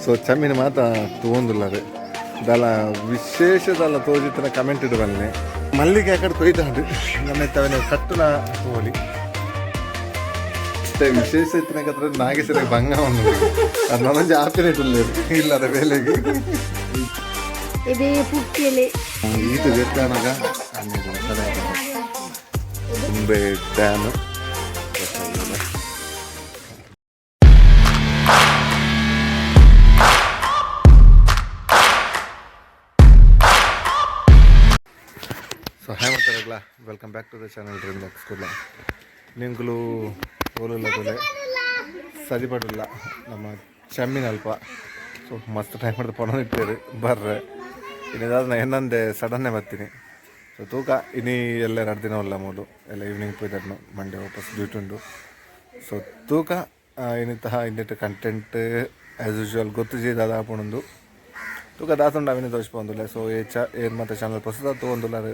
So ಚಮ್ಮಿನ ಮಾತ ತೊಗೊಂದಿಲ್ಲ ಅದು ದಲ ವಿಶೇಷದಲ್ಲ ತೋಜಿತ್ತಿನ comment ಇಡು ಬನ್ನಿ ಮಲ್ಲಿಗೆ ಯಾಕಡೆ ತೊಯ್ತಾಂಡು ನಮ್ಮ ತವನೆ ಕಟ್ಟುನ ಹೋಲಿ ವಿಶೇಷ ಇತ್ತಿನ ನಾಗೇಶ್ವರ ಭಂಗ ಉಂಡು ಅದು ನನ್ನೊಂದು ಆಪಿನೇಟ್ ಇಲ್ಲದ ಬೇಲೆಗೆ ಈತ ಜೆತ್ತಾನಾಗ ತುಂಬೆ ಡ್ಯಾಮ್ ಸೊ ಹಾಯ್ ಮಾಡ್ತಾರಲ್ಲ welcome back to the channel dream lock school ನಿಂಗಳು ಓಲುಲ್ಲ ಸಜಿಪಡುಲ್ಲ ನಮ್ಮ ಚಮ್ಮಿನ ಅಲ್ಪ ಸೊ ಮಸ್ತ್ ಟೈಮ್ ಮಾಡಿದ್ರೆ ಪೊಣ ಇಟ್ಟಿರಿ ಬರ್ರೆ ಇನ್ನಿದಾದ ನಾ ಏನಂದೆ ಸಡನ್ನೇ ಬರ್ತೀನಿ ಸೊ ತೂಕ ಇನ್ನೀ ಎಲ್ಲ 2 ದಿನ ಅಲ್ಲ ಮೂಲು ಎಲ್ಲ ಈವ್ನಿಂಗ್ ಪೋಯ್ದನ್ನು ಮಂಡೇ ವಾಪಸ್ ಡ್ಯೂಟಿ ಉಂಡು ಸೊ ತೂಕ ಇನ್ನಿತಹ ಇನ್ನಿಟ್ಟು ಕಂಟೆಂಟ್ ಆ್ಯಸ್ ಯೂಶ್ವಲ್ ಗೊತ್ತು ದಾದ ಹಾಪುಣೊಂದು ತೂಕ ದಾತುಂಡು ಅವಿನ ತೋರಿಸ್ಬೋದಿಲ್ಲ ಸೊ ಏನು ಮತ್ತು ಚಾನಲ್ ಹೊಸದ ತೊಗೊಂದಿಲ್ಲ ಅದು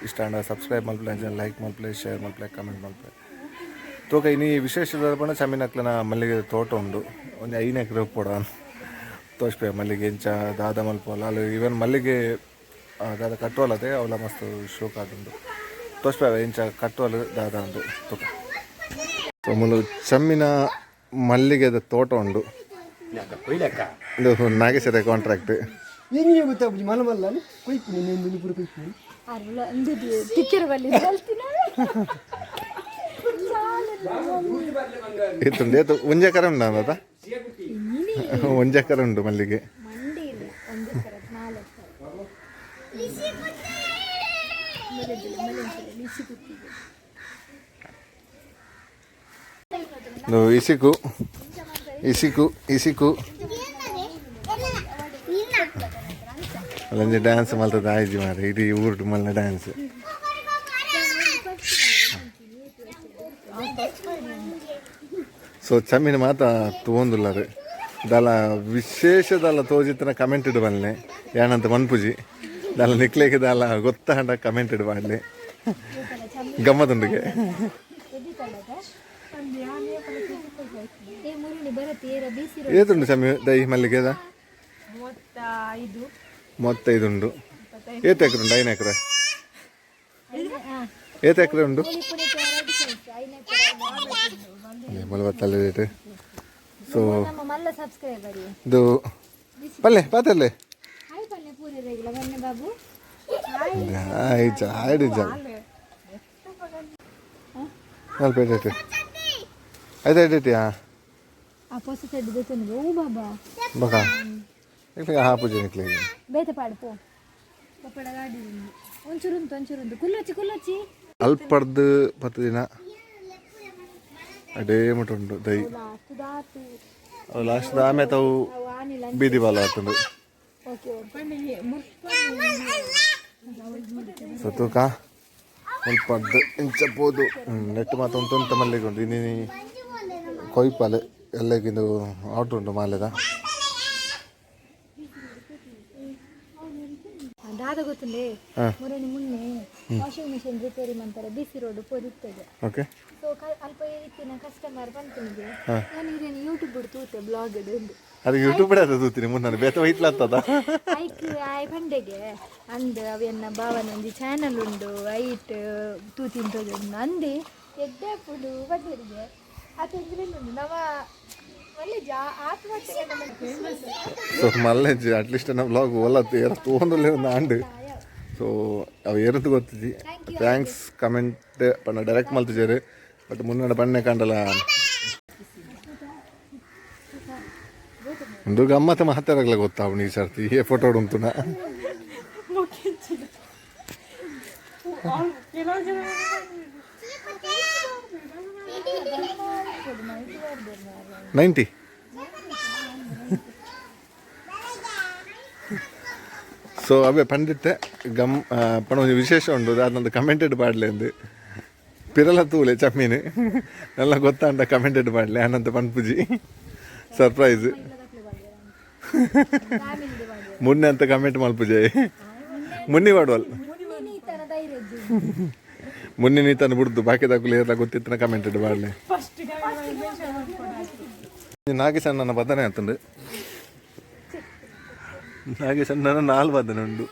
ಇಷ್ಟ ಅಂಡ ಸಬ್ಸ್ಕ್ರೈಬ್ ಮಲ್ಪಲೆ ಲೈಕ್ ಮಲ್ಪಲೆ ಶೇರ್ ಮಲ್ಪಲೆ ಕಮೆಂಟ್ ಮಲ್ಪಲೆ ತೂಕ ಇನ್ನೀ ವಿಶೇಷ ಪಣ ಚಮ್ಮಿನಕ್ಲನ ಮಲ್ಲಿಗೆ ತೋಟ ಉಂಡು ಒಂದು 5 ಎಕರೆ ಪೋಡ ತೋರಿಸ್ಬೇ ಮಲ್ಲಿಗೆ ಎಂಚ ದಾದ ಮಲ್ಪೋಲ್ಲ ಅಲ್ಲಿ ಈವನ್ ಮಲ್ಲಿಗೆ ದಾದ ಕಟ್ಟುವಲ್ಲದೆ ಅವಳ ಮಸ್ತ್ ಶೋಕ್ ಆದುಂಡು ತೋರಿಸ್ಬೇ ಎಂಚ ಕಟ್ಟುವಲು ದಾದ ಉಂಡು ತೂಕ ಸೊ ಮುಲು ಚಮ್ಮಿನ ಮಲ್ಲಿಗೆದ ತೋಟ ಉಂಡು ಇದು ನಾಗೇಶ್ವರ ಕಾಂಟ್ರಾಕ್ಟ್ ಇತ್ತು ಏತು ಒಂಜೆಕರೆ ಉಂಡು ಅದ ಒಂಜೆಕರೆ ಉಂಡು ಮಲ್ಲಿಗೆ ಇಸಿಕು ಇಸಿಕು ಇಸಿಕು ಅಲ್ಲೊಂದು ಡ್ಯಾನ್ಸ್ ಮಲ್ತದ ಆಯ್ಜಿ ಮಾರೆ ಇಡೀ ಊರ್ದು ಮಲ್ಲ ಡ್ಯಾನ್ಸ್ ಸೊ ಚಮ್ಮಿನ ಮಾತ ತೊಗೊಂದಿಲ್ಲ ಅದು ದಲ ವಿಶೇಷದಲ್ಲ ತೋಜಿತ್ತಿನ ಕಮೆಂಟ್ ಇಡು ಬನ್ನಿ ಏನಂತ ಮನ್ಪುಜಿ ದಲ್ಲ ನಿಕ್ಲೇಗೆ ದಲ್ಲ ಗೊತ್ತಾಂಡ ಕಮೆಂಟ್ ಇಡು ಮಾಡಲಿ ಗಮ್ಮತ್ತುಂಡಿಗೆ ಏತುಂಡು ಚಮ್ಮಿ ದೈ ಮಲ್ಲಿಗೆದ 35 ಉಂಡು ಏತು ಎಕರೆ ಉಂಡು 5 ಎಕರೆ ಏತು ಎಕರೆ ಉಂಡು ಮಲಬತ್ತಲ್ಲಿ ರೇಟ್ ಸೊ ಇದು ಪಲ್ಲೆ ಪಾತಲ್ಲೇ ಆಯ್ತು ಆಯ್ತು ಸ್ವಲ್ಪ ರೇಟ್ ಆಯ್ತು ಐಟಿಯಾ ಬಕ ಹಾ ಪೂಜೆ ನಿಕ್ಲಿ ಅಲ್ಪಡ್ದು 10 ದಿನ ಅಡೇ ಮುಟ್ಟು ಉಂಟು ದೈ ಅವು ಲಾಸ್ಟ್ ಆಮೆ ತಾವು ಬೀದಿ ಬಾಲ ಆಗ್ತದೆ ಸತ್ತೂಕ ಅಲ್ಪಡ್ದು ಇಂಚಬೋದು ನೆಟ್ಟು ಮಾತೊಂದು ಮಲ್ಲಿಗೆ ಉಂಟು ಇನ್ನಿ ಕೊಯ್ಪಾಲೆ ಎಲ್ಲಕ್ಕಿಂದು ಆರ್ಡ್ರ್ ಉಂಟು ಮಾಲೆದ ದಾದ ಗೊತ್ತುಂಡೆ ಮೊನ್ನೆ ಮುನ್ನೆ ವಾಷಿಂಗ್ ಮಿಷಿನ್ ರಿಪೇರಿ ಮಾಡ್ತಾರೆ ಬಿಸಿ ರೋಡ್ ಪೋದಿತ್ತದೆ ಓಕೆ ಸೊ ಅಲ್ಪ ಇತ್ತಿನ ಕಸ್ಟಮರ್ ಬಂತನಿಗೆ ನಾನು ಇರೇನು ಯೂಟ್ಯೂಬ್ ಬಿಡು ತೂತೆ ಬ್ಲಾಗ್ ಇಡು ಅದು ಯೂಟ್ಯೂಬ್ ಬಿಡೋದು ತೂತೀನಿ ಮುನ್ನ ಬೇತ ವೈಟ್ಲಾಗ್ತದ ಐಕ್ ಆಯ್ ಪಂಡೆಗೆ ಅಂದ ಅವೆನ್ನ ಭಾವನ ಒಂದು ಚಾನಲ್ ಉಂಡು ಐಟ್ ತೂತಿನ ತೋಜುಂಡು ಅಂದೆ ಎಡ್ಡೆ ಪುಡು ಬಡ್ಡರಿಗೆ ಅದಂದ್ರೇನು ನವ ಸೊ ಮಲ್ಲೆಜ್ ಅಟ್ಲೀಸ್ಟ್ ನಮ್ಮ ಬ್ಲಾಗ್ ಒಲ್ಲತ್ತು ಏರ ತೊಗೊಂಡಲ್ಲೇ ಒಂದು ಆಂಡು ಸೊ ಅವು ಏರದ್ದು ಗೊತ್ತಿದ್ದಿ ಥ್ಯಾಂಕ್ಸ್ ಕಮೆಂಟ್ ಪಣ್ಣ ಡೈರೆಕ್ಟ್ ಮಲ್ತಿದ್ದಾರೆ ಬಟ್ ಮುನ್ನಡೆ ಬಣ್ಣೆ ಕಂಡಲ್ಲ ಒಂದು ಗಮ್ಮತ್ತ ಮಾತಾಡಲ್ಲ ಗೊತ್ತಾ ಅವನು ಈ ಸರ್ತಿ ಈ ಫೋಟೋ ಉಂಟುನ 90 ಸೊ ಅವೇ ಪಂಡಿತ್ತೆ ಪಣ ಒಂದು ವಿಶೇಷ ಉಂಟು ಅದೊಂದು ಕಮೆಂಟೆಡ್ ಪಾಡಲೆ ಅಂದು ಪಿರಲ ತೂಲೆ ಚಮ್ಮೀನು ಎಲ್ಲ ಗೊತ್ತಾಂಡ ಕಮೆಂಟೆಡ್ ಪಾಡಲೆ ಅನಂತ ಪನ್ಪುಜಿ ಸರ್ಪ್ರೈಸ್ ಮುನ್ನೆ ಅಂತ ಕಮೆಂಟ್ ಮಲ್ಪುಜೆ ಮುನ್ನಿ ಮಾಡುವಲ್ ಮುನ್ನೆ ನೀ ತಾನು ಬಿಡ್ದು ಬಾಕಿ ದಾಖಲೆ ಎಲ್ಲ ಗೊತ್ತಿತ್ತನ ಕಮೆಂಟೆಡ್ ಮಾಡಲಿ ನಾಗೇಶ್ ನನ್ನ ಬದನೆ ಅಂತಂದು ಹಾಗೆ ಸಣ್ಣ 4 ಬದನೆ ಉಂಡು.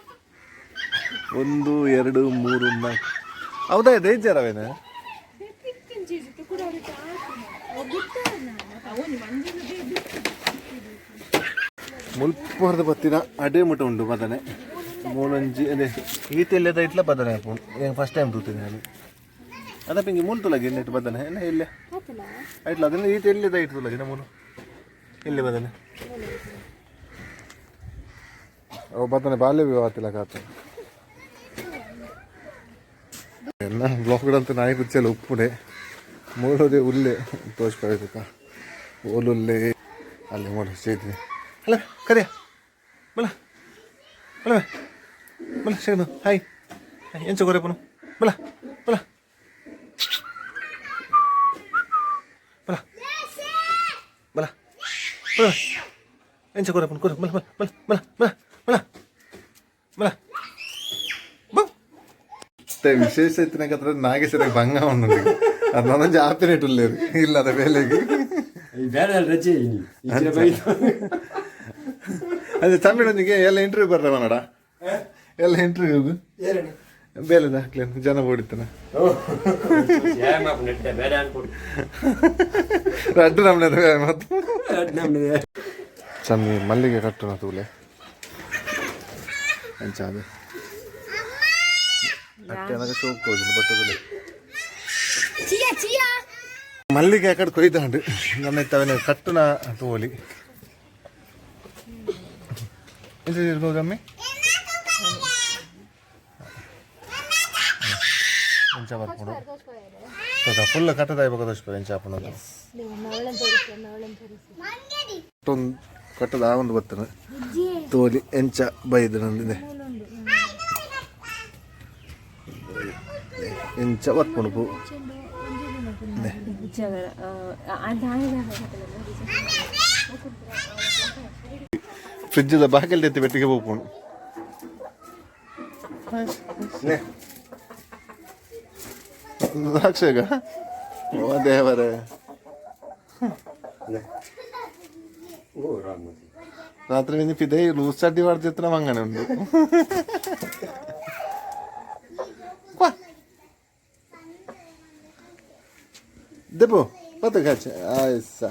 1 2 3 4. ಹೌದಾ ದೇಜರವೇನ ಮುಲ್ಪರದ ಬತ್ತಿನ ಅಡೇ ಮುಟ ಉಂಡು ಬದನೆ ಮೂಲಂಜಿ ಅದೇ ಈತೆಲ್ಲದ ಇಟ್ಲ ಬದನೆ ಫಸ್ಟ್ ಟೈಮ್ ತೂತೀನಿ ನಾನು ಅದ ಪಿಂಗಿ ಮೂಲ್ ತುಲಗಿ ನೆಟ್ಟು ಬದನೆ ಏನ ಇಲ್ಲ ಆಯ್ತಲ್ಲ ಅದನ್ನ ಈತ ಎಲ್ಲಿದ ಇಟ್ಟು ತುಲಗಿ ಮೂಲು ಎಲ್ಲಿ ಬದನೆ ಅವು ಬದನೆ ಬಾಲ್ಯ ವಿವಾಹ ತಿಲಕಾತ ಎಲ್ಲ ಬ್ಲಾಕ್ಗಳಂತೂ ನಾಯಿ ಕುಚ್ಚಲ್ಲ ಉಪ್ಪುಡೆ ಮೂಲದೆ ಉಲ್ಲೆ ತೋರಿಸ್ಬೇಕ ಓಲುಲ್ಲೆ ಅಲ್ಲಿ ಮೂಲ ಸೇರಿ ಅಲ್ಲ ಕರಿಯ ಬಲ ಬಲ ಬಲ ಶೇನು ಹಾಯ್ ಎಂಚ ಕೊರೆಪನು ಬಲ ಬಲ ಬಲ ಬಲ ಬಲ ಎಂಚ ಕೊರೆಪನು ಕೊರೆ ಬಲ ಬಲ ಬಲ ಬಲ ಬಲ ಬಲ ವಿಶೇಷ ಇತ್ತಿನಕತ್ರ ನಾಗೇಶ್ವರಕ್ಕೆ ಭಂಗ ಉಂಟು ಅದು ನನ್ನ ಜಾಪಿನೇಟುಲ್ಲೇರು ಇಲ್ಲದ ಬೇಲೆಗೆ ಅದೇ ತಮಿಳನಿಗೆ ಎಲ್ಲ ಇಂಟರ್ವ್ಯೂ ಬರ್ರವ ನೋಡ ಎಲ್ಲ ಇಂಟರ್ವ್ಯೂಗು ಬೇಲೆದ ಹಾಕ್ಲೇನು ಜನ ಓಡಿತಾನ ರಡ್ಡು ನಮ್ಮನೆ ಮತ್ತು ಚಮ್ಮಿ ಮಲ್ಲಿಗೆ ಕಟ್ಟೋಣ ತೂಲೆ ಎಂಚಾದ ಮಲ್ಲಿಗೆ ಅಕಡೆ ಕೊಯ್ದಾಂಡು ನನ್ನ ಇತ್ತವನೇ ಕಟ್ಟುನ ತೋಲಿ ಎಂಚಮ್ಮಿ ಎಂಚ ಬರ್ಕೊಂಡು ಫುಲ್ ಕಟ್ಟದ ತೋರಿಸ್ಬೋದು ಎಂಚ ಹಾಪಣದು ಕಟ್ಟದ ಒಂದು ಬರ್ತನ ತೋಲಿ ಎಂಚ ಬೈದು ನಂದಿದೆ ಎಂಚ ಬರ್ಕೊಂಡು ಪೂ ಫ್ರಿಜ್ಜದ ಬಾಗಿಲು ಎತ್ತಿ ಬೆಟ್ಟಿಗೆ ಹೋಗ್ಕೊಂಡು ದ್ರಾಕ್ಷಗ ದೇವರೇ ರಾತ್ರಿ ನೆನಪಿದೆ ಲೂಸ್ ಚಡ್ಡಿ ಮಾಡ್ತಿತ್ರ ಮಂಗನೆ ಉಂಟು Depo, bota gacha. Ah, essa.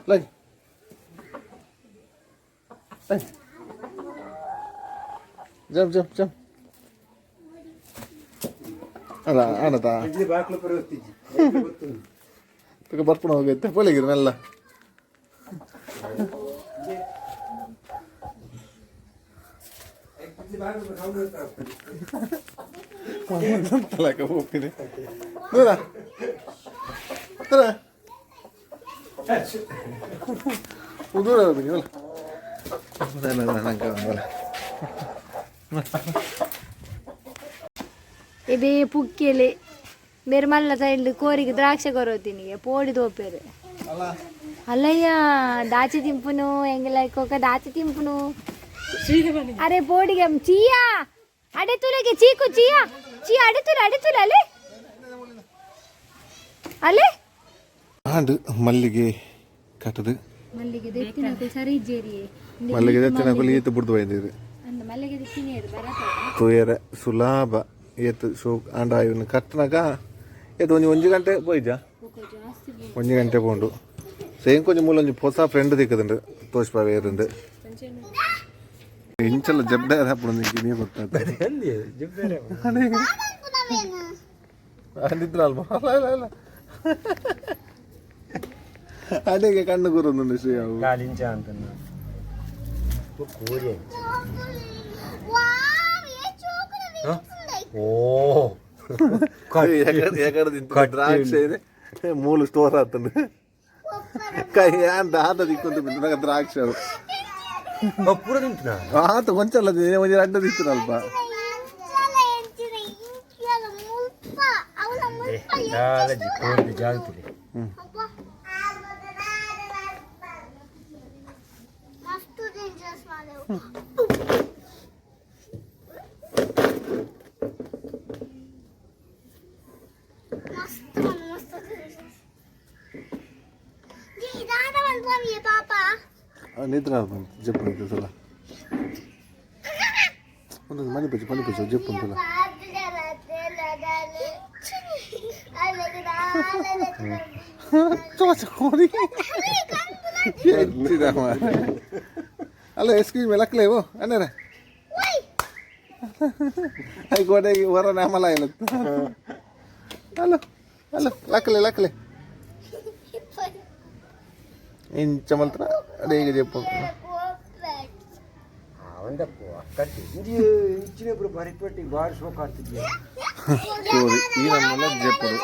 Lagi. Lagi. Jam. Ana ta. Ini baklo perutiji. Tuh barpuna hogette. Boleh gitu mella. Talaga ಹೋಗ್ತೀನಿ ದೂರ ದೂರ ದೂರ ಹೋಗ್ತೀನಿ ଏବେ ପୁକେଲେ మెర్మల్ల సైడ్ కోరికి ద్రాక్ష కొరవుతుంది పోడి దోపేరు అల్లయ్య దాచి తింపును ఎంగలైకొక దాచి తింపును అరే పోడిగా చీయా ಅಡೆತುಲೆಗೆ ಚೀಕು ಚೀಯ ಅಡೆತುಲೆ ಅಲೆ ಅಲೆ ಆಂಡ್ ಮಲ್ಲಿಗೆ ಕಟ್ಟದು ಮಲ್ಲಿಗೆ ದೆತ್ತಿನ ಸರಿ ಜೇರಿ ಮಲ್ಲಿಗೆ ದೆತ್ತಿನ ಕೊಲಿ ಈತ ಬುಡ್ದು ಬೈದಿರು ಅಂದ ಮಲ್ಲಿಗೆ ದೆತ್ತಿನ ಏರು ಬರತ ತೋಯರ ಸುಲಭ ಏತು ಶೋ ಆಂಡ ಇವನು ಕಟ್ಟನಾಗ ಏತು ಒಂಜಿ ಗಂಟೆ ಪೋಯ್ಜಾ ಒಂಜಿ ಗಂಟೆ ಪೋಂಡು ಸೇಮ್ ಕೊಂಚ ಮೂಲೊಂಜಿ ಹೊಸ ಫ್ರೆಂಡ್ ದಿಕ್ಕದುಂಡು ತೋಷ್ಪ ಬೇರುಂಡು ಇಂಚಲ್ಲ ಜಬ್ಡಾರ ಹಾಪುಡು ನಿಂಗೆ ನೀ ಗೊತ್ತಾಗ್ತದೆ ಅಂದಿದ್ರಲ್ವ ಅಲ್ಲ ಅಡಿಗೆ ಕಣ್ಣು ಕೂರೊಂದು ಶ್ರೀ ಅವು ಕಾಲಿಂಚ ಅಂತ ದ್ರಾಕ್ಷೆ ಇದೆ ಮೂಲು ಸ್ಟೋರ್ ಆತಂದು ಕೈ ಅಂತ ಆತ ದಿಕ್ಕೊಂದು ಬಿದ್ದು ದ್ರಾಕ್ಷೆ ಅವು ಪೂರ ತಿಂತ ಆತ ಕೊಂಚಲ್ಲ ಒಂಜಿ ಅಡ್ಡ ದಿತ್ತು ಅಲ್ಪ ಜಾಗ್ತದೆ నిద్ర చెప్పు నీకు మణిపించు చెప్పు ಅಲ್ಲ ಎಸ್ಕ್ಯೂಸ್ ಮೇ ಲಕ್ಲೇವು ಅನ್ನರ ಐ ಗೋಡೆಗೆ ಹೊರ ನಾಮಲ ಇಲ್ಲ ಹಲೋ ಹಲೋ ಲಕ್ಲೆ ఇంచ మాత్రం అదేగా చెప్పు ఇచ్చినప్పుడు పరిపెట్టి బాగా షోక్ ఆడుతుంది ఈ నమ్మల చెప్పుడు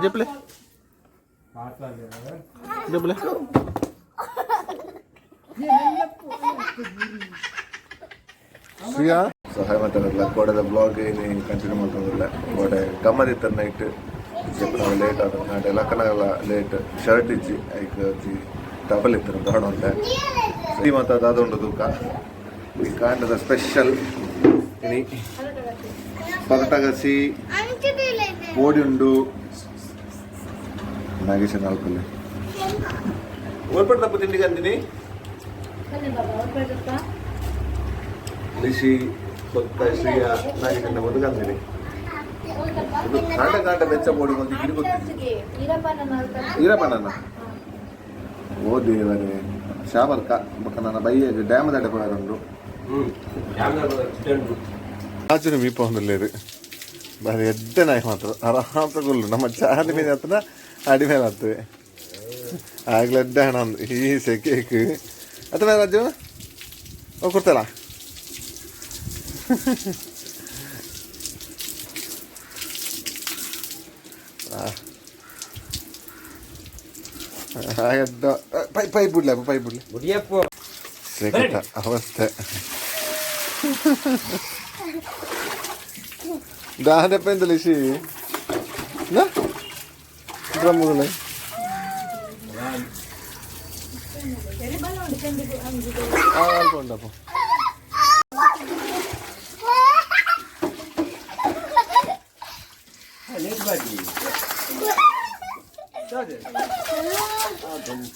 చెప్పలే చెప్పలే ಸಹಾಯ ಮಾತಾಡಲ್ಲ ಗೋಡೆದ ಬ್ಲಾಗ್ ಏನು ಕಂಟಿನ್ಯೂ ಮಾಡ್ಕೊಂಡಿಲ್ಲ ಗೋಡೆ ಗಮ್ಮತ್ ಇತ್ತು ನೈಟ್ చెప్పిన లేట్ అవుతుంది అంటే లక్కనగల లేట్ షర్ట్ ఇచ్చి ఐకి డబల్ ఇస్తారు దొరడం అంటే ఈ ಮಾತಾದ ಅದೊಂದು ತೂಕ ಈ ಕಾಂಡದ ಸ್ಪೆಷಲ್ ಇನಿ ಪರಟಗಸಿ ಓಡಿ ಉಂಡು ನಾಗೇಶ ನಾಲ್ಕಲ್ಲಿ ಓಲ್ಪಡ್ತಪ್ಪ ತಿಂಡಿಗೆ ಅಂದಿನಿ ಲಿಶಿ ಕೊತ್ತ ಶ್ರೀಯ ನಾಗೇಶನ ಮೊದಲು ಅಂದಿನಿ ಇದು ಕಾಂಡ ಬೆಚ್ಚ ಓಡಿ ಒಂದು ಗಿಡ ಗೊತ್ತಿದೆ ಈರಪ್ಪನ ಓ ದೇವರೇ ಶಾಬರ್ಕ ಬಕ್ಕ ನನ್ನ ಬೈಯಾಗ ಡ್ಯಾಮ್ ದಾಟ ಹೋಯಾರುಂಡು ಆಚುನು ಮೀಪ ಹೊಂದಲ್ಲೇರು ಬಾರಿ ಎಡ್ಡೆ ನಾಯಿ ಮಾತ್ರ ಆರಾಮಗೊಳ್ಳು ನಮ್ಮ ಚಾಲಿ ಮೇಲೆ ಹತ್ರ ಅಡಿ ಮೇಲೆ ಹತ್ತವೆ ಆಗ್ಲೇ ಎಡ್ಡೆ ಹಣ ಒಂದು ಈ ಸೆಕೆಕ್ ಅಥವಾ ರಾಜು ಹೋಗಿ ಕೊಡ್ತಲ್ಲ ಪೈ ಬಿಡ್ಲ ಸೆಕೆಟ ಅವಸ್ಥೆ ದಾಹನಪ್ಪ ಎಂತ ಲಿಶಿ ಡ್ರಮ್ಮುಗಳೇ ಅಲ್ಕೊಂಡಪ್ಪ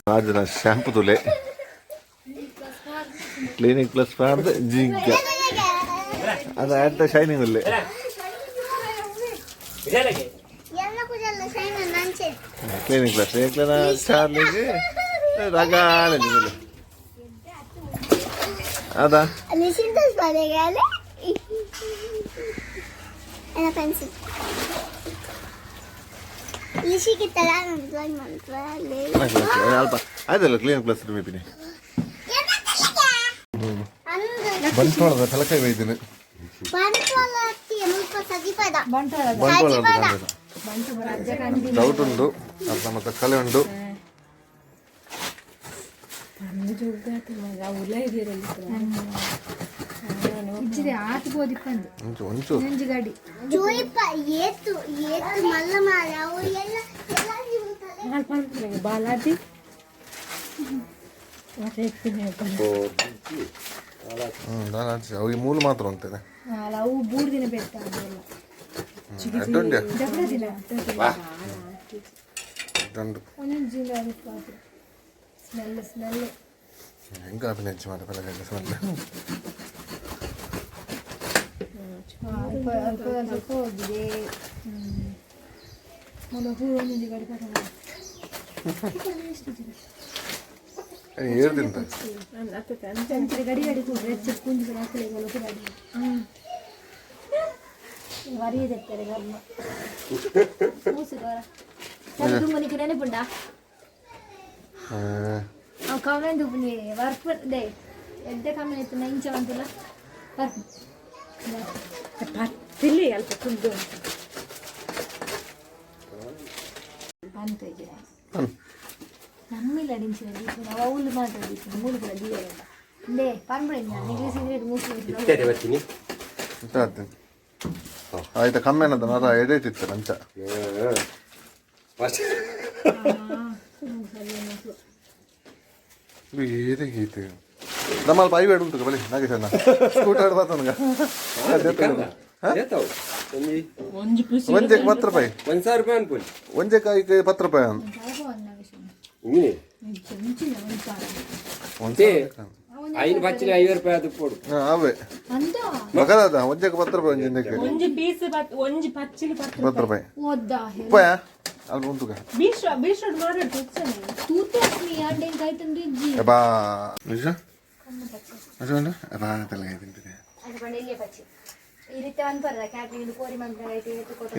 ರಾಜನ ಶಾಂಪು ತುಲೆ ಕ್ಲಿನಿಕ್ ಪ್ಲಸ್ ಪಾರ್ದು ಜಿಂಕ ಅದು ಆಟ ಶೈನಿಂಗ್ ಉಲ್ಲೆ ಕ್ಲಿನಿಕ್ ಪ್ಲಸ್ ಏಕ್ಲನ ಚಾರ್ಲಿಗೆ ರಗಾಲ ಅದಾ ಅದಲ್ಲ ಕ್ಲಿನಿಕ್ ಪ್ಲಸ್ ಮೇಪಿನಿ ಬಂಟ್ವಾಳದ ತಲಕಾಯಿ ಬೈದಿನ ಡೌಟ್ ಉಂಟು ಅರ್ಧ ಮತ್ತೆ ಕಲೆ ಉಂಟು ಬಾಲಾಟಿ ಅವು ಈ ಮೂಲ ಮಾತ್ರ ಅಂತೇನೆ ಅವು ಬೂರ್ದಿನ ಬೆಟ್ಟ ಸ್ಮೆಲ್ ಹೆಂಗ ಅಭಿನಯಿಸಿ ಮಾಡಿ ಬೆಳಗ್ಗೆ ಸ್ಮೆಲ್ ಹೋಗಿದೆ ಹೇಳ್ತೀನಿ ಗಡಿ ಗಡಿ ಕುಂಜಿ ವರಿಯದೆತ್ತಾರೆ ಗರ್ಮ ಮನಿಗೆ ನೆನಪುಂಡ ಕವನಂದು ವರ್ಪದೆ ಎಡ್ಡ ಕಮ್ಮಿ ಇತ್ತು ಇಂಚ ಬಂತಿಲ್ಲ ಪತ್ತಿಲ್ಲಿ ಅಲ್ಪ ಕುಂದು ಅಂತ ನಮ್ಮಿಲ್ಲ ಡಿಂಚಿನ ನಾವು ಅವಳು ಮಾತಾಡಿದ್ದು ಮೂರು ಕೂಡ ದೀವಲ್ಲ ಇಂದೇ ಪಂಬಳೆ ನೆಗ್ಲಿ ಸಿಗರೇಟ್ ಮೂಸಿ ಆಯ್ತಾ ಕಮ್ಮಿ ಅನ್ನೋದು ನರ ಎಡೇಟಿತ್ತು ಲಂಚ ಬೇರೆ ಗೀತೆ ನಮ್ಮಲ್ಲಿ ಬಾಯಿ ಬೇಡ ಉಂಟು ಬಲಿ ನಾಗೇಶ್ ಅಣ್ಣ ಸ್ಕೂಟರ್ ಬರ್ತ ನನಗೆ ಒಂಜೆಗೆ 10 ರೂಪಾಯಿ 1,000 ಅನ್ಕೊಳ್ಳಿ ಒಂಜೆಕಾಯಿಗೆ 10 ರೂಪಾಯಿ ಐದು ಬಚ್ಚಿನ 50 ರೂಪಾಯಿ ಅದು ಕೊಡು ಅವೇ ಮಗದ ಒಂಜೆಗೆ 10 ರೂಪಾಯಿ ಒಂಜೆಗೆ 10 ರೂಪಾಯಿ ಉಪಾಯ ಅಲ್ಲಿ ಉಂಟುಗ ಬಾ ನಿಜ ಅಷ್ಟೊಂದು ಬಾ ತಲೆಗೆ ತಿಂತಿದೆ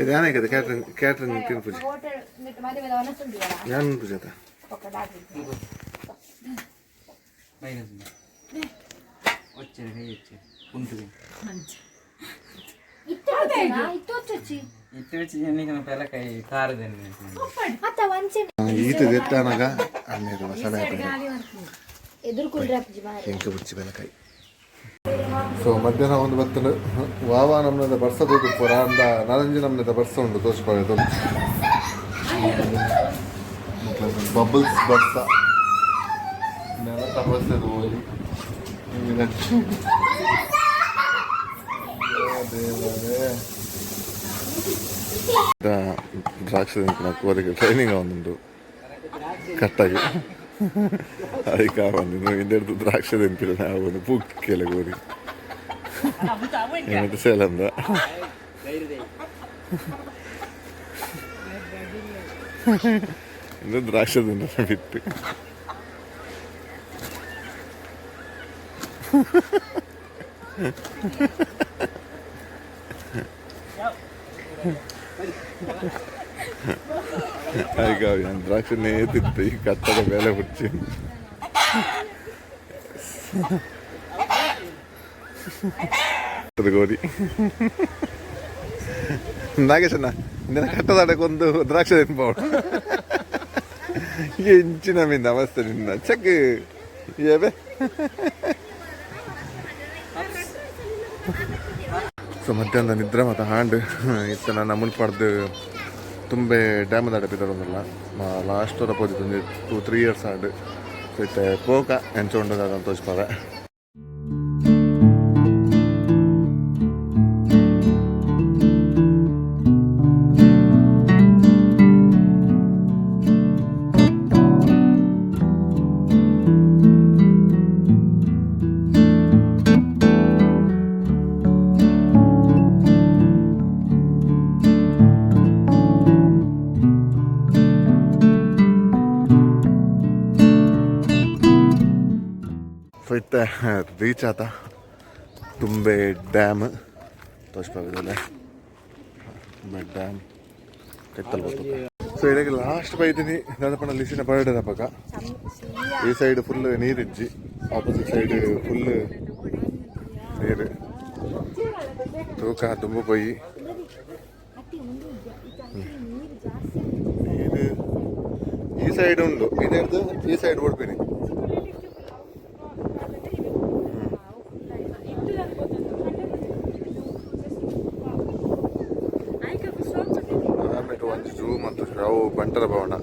ಇದೇನಾಗಿದೆ ಕ್ಯಾಟ್ರಿಂಗ್ ತಿನ್ ಪೂಜೆ ಏನು ಪೂಜೆ ಈತ ಎತ್ತಾನಾಗ ಅನ್ನೇರು ಮಸಾಲೆ ಎಂಕ ಬುಚ್ಚಿ ಬೆಲಕಾಯಿ ಸೊ ಮಧ್ಯಾಹ್ನ ಒಂದು ಬತ್ತಲು ವಾವ ನಮ್ಮದ ಬರ್ಸ ಬೇಕು ಪುರ ಅಂದ ನಾಲಂಜಿ ನಮ್ಮದ ಬರ್ಸ ಉಂಟು ತೋರಿಸ್ಕೊಳ್ಳೋದು ಬಬಲ್ಸ್ ಬರ್ಸ ನೆಲ ತಪಸ್ಸದು ಹೋಗಿ ದ್ರಾಕ್ಷಿ ಕೋರಿಗೆ ಟ್ರೈನಿಂಗ್ ಅವನೊಂದು ಕಟ್ಟಾಗಿ ಅದಕ್ಕೆ ಬಂದು ಹಿಂದೆಡ್ದು ದ್ರಾಕ್ಷಿ ತಿಂತಿಲ್ಲ ನಾವು ಒಂದು ಪೂಕ್ಕೆಲ್ಲ ಗೋರಿ എന്നിട്ട് ಸೇಲಂದ ಇದು ದ್ರಾಕ್ಷಿ ತಿಂದ ಬಿಟ್ಟು ಆಯ್ಕ ದ್ರಾಕ್ಷಿನೇ ತಿಂತು ಈ ಕಟ್ಟದ ಮೇಲೆ ಬಿಡ್ಸಿ ಗೋರಿ ನಾಗೇಶಣ್ಣ ನಿನ್ನ ಕಟ್ಟದಾಡಕ್ಕೊಂದು ದ್ರಾಕ್ಷಿ ತಿನ್ಬೋದು ಎಂಚಿನ ಮಿಂದ ಅವಸ್ಥೆ ನಿನ್ನ ಚೆಕ್ ಏಬೆ ಸೊ ಮಧ್ಯಾಹ್ನ ನಿದ್ರೆ ಮತ್ತು ಹಾಂಡ್ ಇತ್ತು ನನ್ನ ಮುಲ್ಪಾಡ್ದು ತುಂಬೆ ಡ್ಯಾಮ್ ದಾಡೆ ಬಿದ್ದರೊಂದಲ್ಲ ಲಾಸ್ಟ್ ವರ ಪೋದಿತ್ತು 2-3 ಇಯರ್ಸ್ ಆಡು ಸೊ ಇತ್ತೆ ಪೋಕ ಎಂಚೊಂಡು ಅದನ್ನು ತೋರಿಸ್ಪಾವೆ ಸೊ ಇತ್ತೆ ರೀಚ್ ಆತ ತುಂಬೆ ಡ್ಯಾಮ್ ತೋರಿಸ್ಪಾವಿದಲ್ಲ ತುಂಬೆ ಡ್ಯಾಮ್ ಕೆತ್ತಲ್ ಬರ್ತದೆ ಸೊ ಇದಕ್ಕೆ ಲಾಸ್ಟ್ ಬೈದಿನಿ ದಾದಪ್ಪನ ಲಿಸಿನ ಬರ್ಡೇ ಪಕ್ಕ ಈ ಸೈಡ್ ಫುಲ್ ನೀರಿಜ್ಜಿ ಆಪೋಸಿಟ್ ಸೈಡ್ ಫುಲ್ ನೀರು ತೂಕ ತುಂಬ ಪೊಯ್ಯಿ ನೀರು ಈ ಸೈಡ್ ಉಂಡು ಇದೇರ್ದು ಈ ಸೈಡ್ ಓಡ್ಬೇನಿ ಒಂದು ಝೂ ಮತ್ತು ಅವು ಬಂಟರ ಭವನ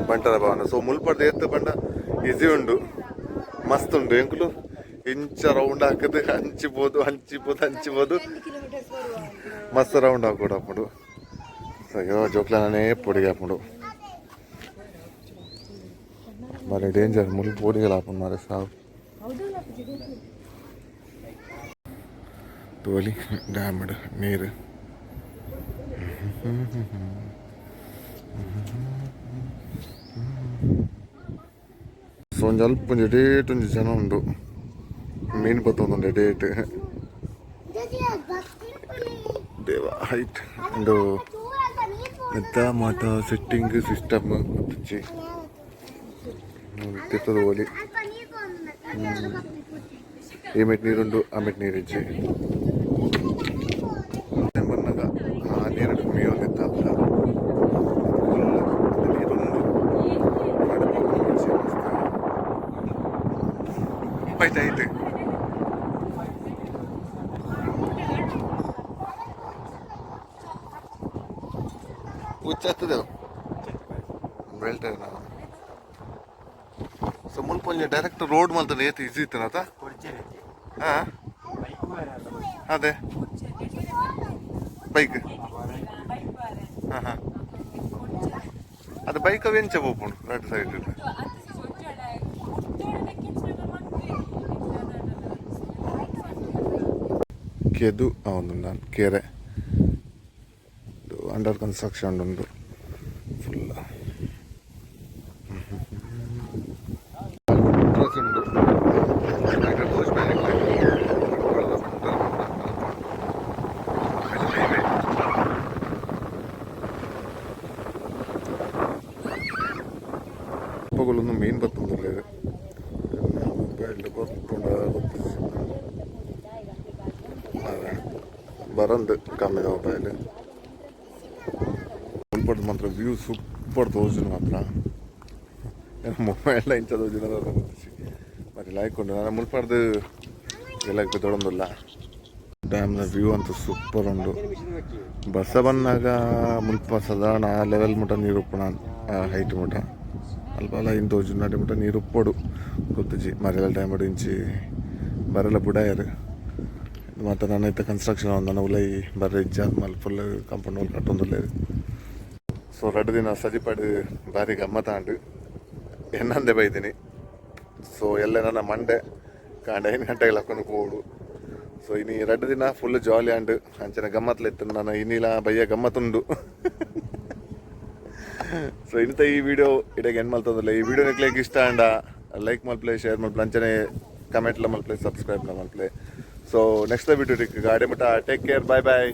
ಬಂಟರ ಭವನ ಸೊ ಮುಲ್ಪಡ್ದು ಎತ್ತು ಬಂಡ ಈಸಿ ಉಂಡು ಮಸ್ತ್ ಉಂಡು ಎಂಕುಲು ಇಂಚ ರೌಂಡ್ ಹಾಕದು ಹಂಚಿಬೋದು ಮಸ್ತ್ ರೌಂಡ್ ಹಾಕೋಡು ಹಾಕೊಂಡು ಸೊ ಅಯ್ಯೋ ಜೋಕ್ಲನೇ ಪೊಡಿಗೆ ಹಾಕೊಂಡು ಮರೆ ಡೇಂಜರ್ ಮುಲ್ ಪೋಡಿಗೆಲ್ಲ ಹಾಕೊಂಡು ಮಾರೆ ಸಾವು ತೋಲಿ ಡ್ಯಾಮ್ ನೀರು ಸೊ ಒಂದು ಅಲ್ಪ ಒಂದು ಡೇಟ್ ಒಂದು ಜನ ಉಂಡು ಮೀನು ಬತ್ತೊಂದು ಡೇಟ್ ದೇವ ಹೈಟ್ ಒಂದು ಮೆತ್ತ ಮಾತ ಸೆಟ್ಟಿಂಗ್ ಸಿಸ್ಟಮ್ ಹಚ್ಚಿ ತಿರ್ತದ ಓಲಿ ಈ ಮೆಟ್ ನೀರುಂಡು ಆ ಮೆಟ್ ನೀರು ಇಜ್ಜಿ ಬಂದಾಗ ಆ ನೀರು ಮೀ ಒಂದಿತ್ತ ಆಯ್ತು ಹುಚ್ಚಾಗ್ತದೆ ಬೆಳ್ತೇವೆ ನಾವು ಸೊ ಮುಲ್ಪ ಒಂಜಿ ಡೈರೆಕ್ಟ್ ರೋಡ್ ಮಲ್ತನೆ ಏತ್ ಈಸಿ ಇತ್ತನತ ಹಾಂ ಅದೇ ಬೈಕ್ ಹಾಂ ಹಾಂ ಅದು ಬೈಕ್ ವೆಂಚ ಹೋಗ್ಬೋದು ರೈಟ್ ಸೈಡ್ ಕೆದು ಒಂದು ನಾನು ಕೆರೆ ಅಂಡರ್ ಕನ್ಸ್ಟ್ರಕ್ಷನ್ ಉಂಟು ಫುಲ್ ಉಂಟು ಹಬ್ಬಗಳೊಂದು ಮೇನ್ ಬರ್ತಂದಿಲ್ಲ ಮೊಬೈಲ್ ಬರಂದು ಕಮ್ಮಿ ಮೊಬೈಲ್ ಮುಲ್ಪಡ್ದು ಮಾತ್ರ ವ್ಯೂ ಸೂಪರ್ ತೋಜು ಮಾತ್ರ ಮೊಬೈಲ್ ಇಂಚ ತೋಜಿನ మరి లాయకుండు ನಾನು ಮುಲ್ಪಡ್ದು ಎಲ್ಲ ತೊಡೊಂದಿಲ್ಲ ಡ್ಯಾಮ್ನ ವ್ಯೂ ಅಂತೂ ಸೂಪರ್ ಉಂಡು ಬಸ್ಸ ಬಂದಾಗ ಮುಲ್ಪ ಸಾಧಾರಣ ಆ ಲೆವೆಲ್ ಮುಟ ನೀರು ಉಪ್ಪುಣ ಹೈಟ್ ಮುಟ ಅಲ್ಪ ಅಲ್ಲ ಇಂತ ತೋಜುನಾಡಿ ಮುಟ ನೀರು ಉಪ್ಪೋಡು ಗೊತ್ತಜಿ ಮರೆಲ್ಲ ಟೈಮ್ ಇಂಚಿ ಬರಲ್ಲ ಬುಡಾಯರು ಮತ್ತು ನನ್ನ ಇತ್ತ ಕನ್ಸ್ಟ್ರಕ್ಷನ್ ನನ್ನ ಉಲೈ ಬರ್ರೆ ಇಜ್ಜ ಮಲ್ ಫುಲ್ ಕಾಂಪೌಂಡ್ ವಾಲ್ ಕಟ್ಟೊಂದುಲ್ಲೇರು ಸೊ 2 ದಿನ ಸಜಿಪಾಡು ಭಾರಿ ಗಮ್ಮತ್ತ ಆಂಡು ಎನ್ನಂದೆ ಬೈತೀನಿ ಸೊ ಎಲ್ಲ ನನ್ನ ಮಂಡೆ ಕಾಂಡ 8 ಗಂಟೆಗೆ ಹಾಕೊಂಡು ಹೋಡು ಸೊ ಇನ್ನು 2 ದಿನ ಫುಲ್ ಜಾಲಿ ಆಂಡು ಅಂಚನೆ ಗಮ್ಮತ್ಲಿತ್ತು ನಾನು ಇನ್ನಿಲ್ಲ ಬಯ್ಯ ಗಮ್ಮತ್ತುಂಡು ಸೊ ಇಂಥ ಈ ವಿಡಿಯೋ ಇಡಗೆ ಏನು ಮಲ್ತಂದಿಲ್ಲ ಈ ವಿಡಿಯೋ ನಿಕ್ಲಿಕ್ಕೆ ಇಷ್ಟ ಆಂಡ ಲೈಕ್ ಮಲ್ಪ್ಲೆ ಶೇರ್ ಮಲ್ಪ್ಲೆ ಅಂಚನೆ ಕಮೆಂಟ್ಲ ಮಲ್ಪ್ಲೆ ಸಬ್ಸ್ಕ್ರೈಬ್ ಮಲ್ಪ್ಲೆ ಸೊ ನೆಕ್ಸ್ಟ್ ವಿಡಿಯೋ ಗಾಡಿ ಮಟ್ಟ ಟೇಕ್ ಕೇರ್ ಬಾಯ್ ಬಾಯ್